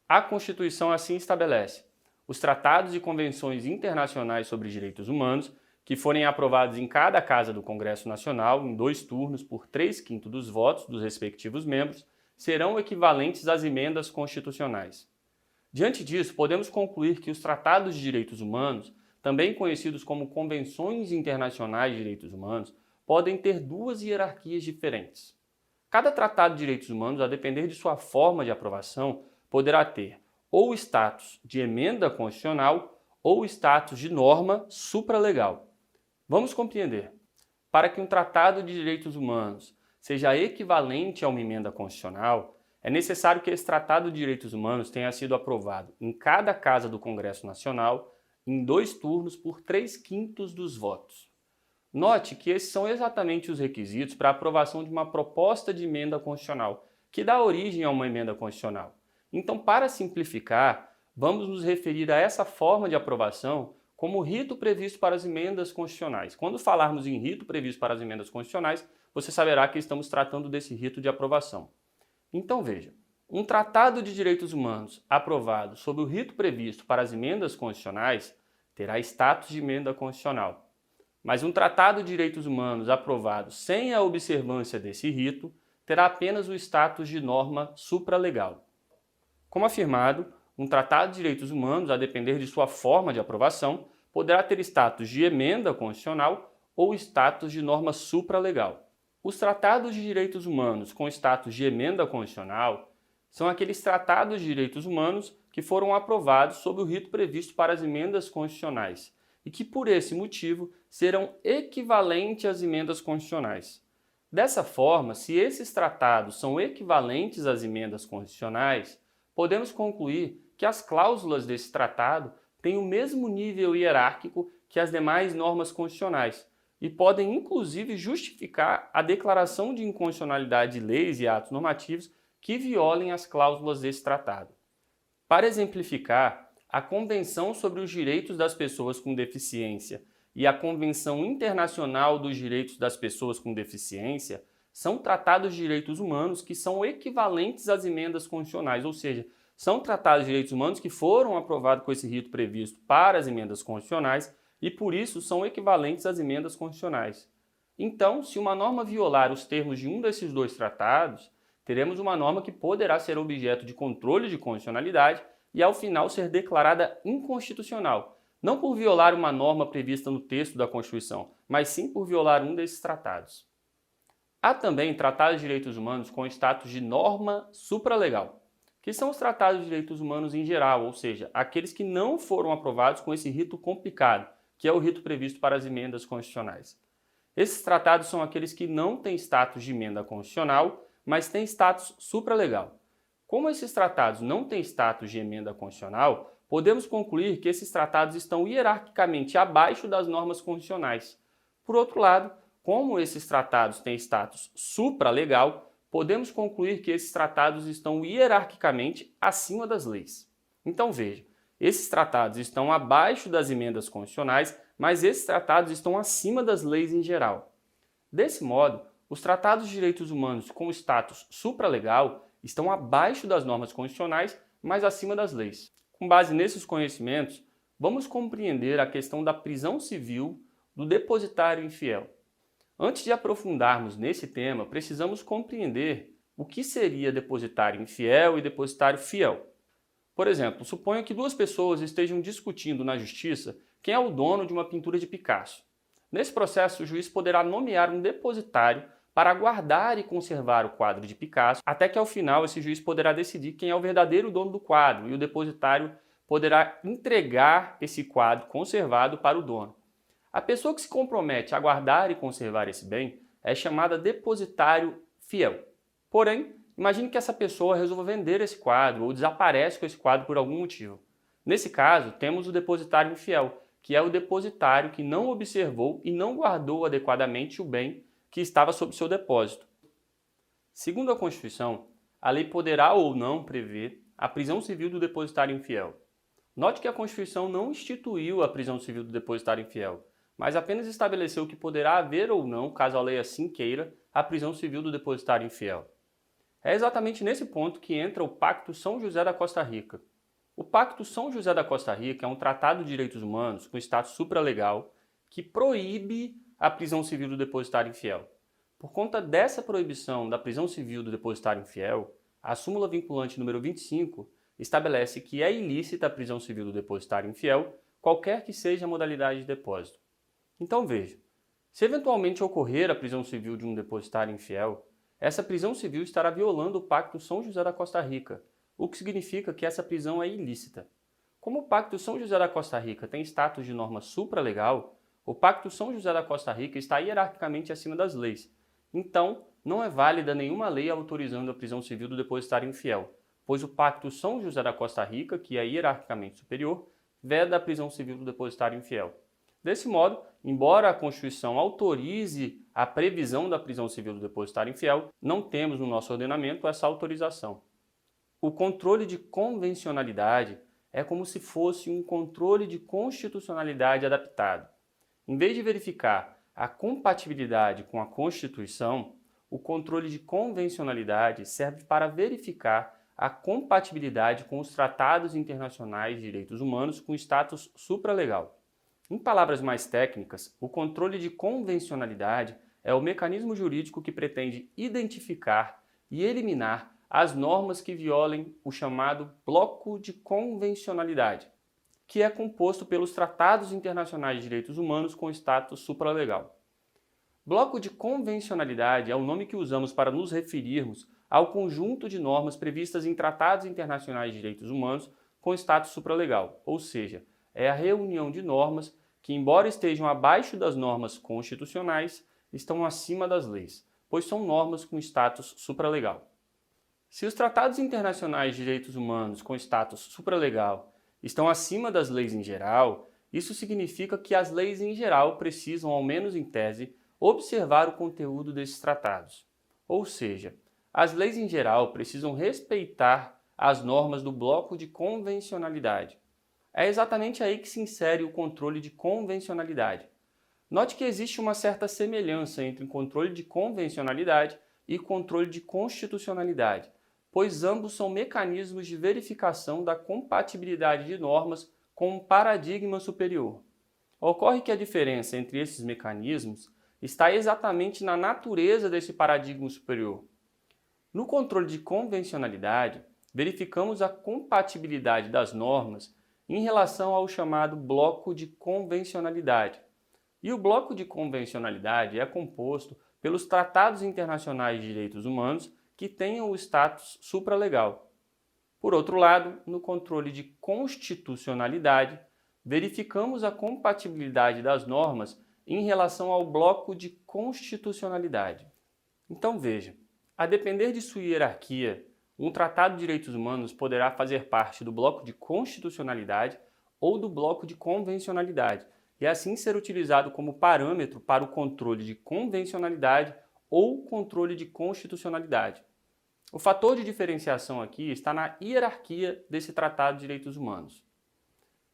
A Constituição assim estabelece: os tratados e convenções internacionais sobre direitos humanos, que forem aprovados em cada casa do Congresso Nacional, em 2 turnos por 3/5 dos votos dos respectivos membros, serão equivalentes às emendas constitucionais. Diante disso, podemos concluir que os tratados de direitos humanos, também conhecidos como convenções internacionais de direitos humanos, podem ter 2 hierarquias diferentes. Cada tratado de direitos humanos, a depender de sua forma de aprovação, poderá ter ou o status de emenda constitucional ou o status de norma supralegal. Vamos compreender. Para que um tratado de direitos humanos seja equivalente a uma emenda constitucional, é necessário que esse tratado de direitos humanos tenha sido aprovado em cada casa do Congresso Nacional em 2 turnos por 3/5 dos votos. Note que esses são exatamente os requisitos para a aprovação de uma proposta de emenda constitucional, que dá origem a uma emenda constitucional. Então, para simplificar, vamos nos referir a essa forma de aprovação como rito previsto para as emendas constitucionais. Quando falarmos em rito previsto para as emendas constitucionais, você saberá que estamos tratando desse rito de aprovação. Então veja, um tratado de direitos humanos aprovado sob o rito previsto para as emendas constitucionais terá status de emenda constitucional. Mas um tratado de direitos humanos aprovado sem a observância desse rito terá apenas o status de norma supralegal. Como afirmado, um tratado de direitos humanos, a depender de sua forma de aprovação, poderá ter status de emenda constitucional ou status de norma supralegal. Os tratados de direitos humanos com status de emenda constitucional são aqueles tratados de direitos humanos que foram aprovados sob o rito previsto para as emendas constitucionais e que, por esse motivo, serão equivalentes às emendas constitucionais. Dessa forma, se esses tratados são equivalentes às emendas constitucionais, podemos concluir que as cláusulas desse tratado têm o mesmo nível hierárquico que as demais normas constitucionais e podem inclusive justificar a declaração de inconstitucionalidade de leis e atos normativos que violem as cláusulas desse tratado. Para exemplificar, a Convenção sobre os Direitos das Pessoas com Deficiência e a Convenção Internacional dos Direitos das Pessoas com Deficiência são tratados de direitos humanos que são equivalentes às emendas constitucionais, ou seja, são tratados de direitos humanos que foram aprovados com esse rito previsto para as emendas constitucionais e, por isso, são equivalentes às emendas constitucionais. Então, se uma norma violar os termos de um desses 2 tratados, teremos uma norma que poderá ser objeto de controle de constitucionalidade e, ao final, ser declarada inconstitucional, não por violar uma norma prevista no texto da Constituição, mas sim por violar um desses tratados. Há também tratados de direitos humanos com status de norma supralegal, que são os tratados de direitos humanos em geral, ou seja, aqueles que não foram aprovados com esse rito complicado, que é o rito previsto para as emendas constitucionais. Esses tratados são aqueles que não têm status de emenda constitucional, mas têm status supralegal. Como esses tratados não têm status de emenda constitucional, podemos concluir que esses tratados estão hierarquicamente abaixo das normas constitucionais. Por outro lado, como esses tratados têm status supralegal, podemos concluir que esses tratados estão hierarquicamente acima das leis. Então veja, esses tratados estão abaixo das emendas constitucionais, mas esses tratados estão acima das leis em geral. Desse modo, os tratados de direitos humanos com status supralegal estão abaixo das normas constitucionais, mas acima das leis. Com base nesses conhecimentos, vamos compreender a questão da prisão civil do depositário infiel. Antes de aprofundarmos nesse tema, precisamos compreender o que seria depositário infiel e depositário fiel. Por exemplo, suponha que 2 pessoas estejam discutindo na justiça quem é o dono de uma pintura de Picasso. Nesse processo, o juiz poderá nomear um depositário para guardar e conservar o quadro de Picasso, até que ao final esse juiz poderá decidir quem é o verdadeiro dono do quadro e o depositário poderá entregar esse quadro conservado para o dono. A pessoa que se compromete a guardar e conservar esse bem é chamada depositário fiel. Porém, imagine que essa pessoa resolva vender esse quadro ou desaparece com esse quadro por algum motivo. Nesse caso, temos o depositário infiel, que é o depositário que não observou e não guardou adequadamente o bem que estava sob seu depósito. Segundo a Constituição, a lei poderá ou não prever a prisão civil do depositário infiel. Note que a Constituição não instituiu a prisão civil do depositário infiel, mas apenas estabeleceu que poderá haver ou não, caso a lei assim queira, a prisão civil do depositário infiel. É exatamente nesse ponto que entra o Pacto São José da Costa Rica. O Pacto São José da Costa Rica é um tratado de direitos humanos com status supralegal que proíbe a prisão civil do depositário infiel. Por conta dessa proibição da prisão civil do depositário infiel, a súmula vinculante número 25 estabelece que é ilícita a prisão civil do depositário infiel, qualquer que seja a modalidade de depósito. Então veja, se eventualmente ocorrer a prisão civil de um depositário infiel, essa prisão civil estará violando o Pacto São José da Costa Rica, o que significa que essa prisão é ilícita. Como o Pacto São José da Costa Rica tem status de norma supralegal, o Pacto São José da Costa Rica está hierarquicamente acima das leis. Então, não é válida nenhuma lei autorizando a prisão civil do depositário infiel, pois o Pacto São José da Costa Rica, que é hierarquicamente superior, veda a prisão civil do depositário infiel. Desse modo, embora a Constituição autorize a previsão da prisão civil do depositário infiel, não temos no nosso ordenamento essa autorização. O controle de convencionalidade é como se fosse um controle de constitucionalidade adaptado. Em vez de verificar a compatibilidade com a Constituição, o controle de convencionalidade serve para verificar a compatibilidade com os tratados internacionais de direitos humanos com status supralegal. Em palavras mais técnicas, o controle de convencionalidade é o mecanismo jurídico que pretende identificar e eliminar as normas que violem o chamado bloco de convencionalidade, que é composto pelos tratados internacionais de direitos humanos com status supralegal. Bloco de convencionalidade é o nome que usamos para nos referirmos ao conjunto de normas previstas em tratados internacionais de direitos humanos com status supralegal, ou seja, é a reunião de normas que, embora estejam abaixo das normas constitucionais, estão acima das leis, pois são normas com status supralegal. Se os tratados internacionais de direitos humanos com status supralegal estão acima das leis em geral, isso significa que as leis em geral precisam, ao menos em tese, observar o conteúdo desses tratados. Ou seja, as leis em geral precisam respeitar as normas do bloco de convencionalidade. É exatamente aí que se insere o controle de convencionalidade. Note que existe uma certa semelhança entre controle de convencionalidade e controle de constitucionalidade, pois ambos são mecanismos de verificação da compatibilidade de normas com um paradigma superior. Ocorre que a diferença entre esses mecanismos está exatamente na natureza desse paradigma superior. No controle de convencionalidade, verificamos a compatibilidade das normas em relação ao chamado bloco de convencionalidade. E o bloco de convencionalidade é composto pelos tratados internacionais de direitos humanos que tenham o status supralegal. Por outro lado, no controle de constitucionalidade, verificamos a compatibilidade das normas em relação ao bloco de constitucionalidade. Então veja, a depender de sua hierarquia, um tratado de direitos humanos poderá fazer parte do bloco de constitucionalidade ou do bloco de convencionalidade, e assim ser utilizado como parâmetro para o controle de convencionalidade ou controle de constitucionalidade. O fator de diferenciação aqui está na hierarquia desse tratado de direitos humanos.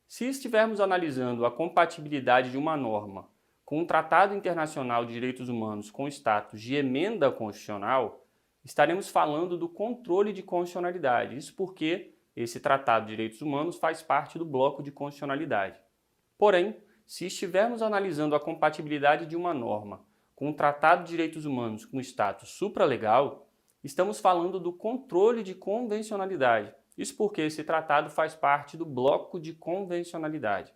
Se estivermos analisando a compatibilidade de uma norma com um tratado internacional de direitos humanos com status de emenda constitucional, estaremos falando do controle de constitucionalidade. Isso porque esse tratado de direitos humanos faz parte do bloco de constitucionalidade. Porém, se estivermos analisando a compatibilidade de uma norma com um tratado de direitos humanos com status supralegal, estamos falando do controle de convencionalidade. Isso porque esse tratado faz parte do bloco de convencionalidade.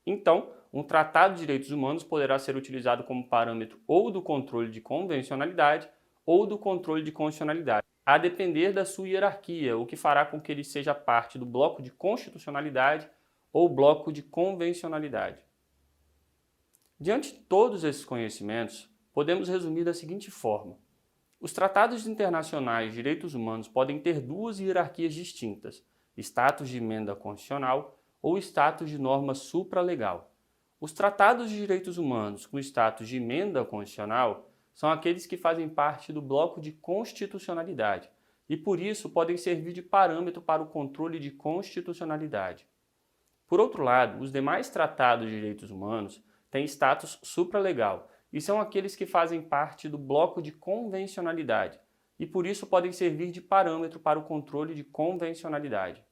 Então, um tratado de direitos humanos poderá ser utilizado como parâmetro ou do controle de convencionalidade ou do controle de constitucionalidade, a depender da sua hierarquia, o que fará com que ele seja parte do bloco de constitucionalidade ou bloco de convencionalidade. Diante de todos esses conhecimentos, podemos resumir da seguinte forma: os tratados internacionais de direitos humanos podem ter duas hierarquias distintas, status de emenda constitucional ou status de norma supralegal. Os tratados de direitos humanos com status de emenda constitucional são aqueles que fazem parte do bloco de constitucionalidade e, por isso, podem servir de parâmetro para o controle de constitucionalidade. Por outro lado, os demais tratados de direitos humanos têm status supralegal e são aqueles que fazem parte do bloco de convencionalidade e por isso podem servir de parâmetro para o controle de convencionalidade.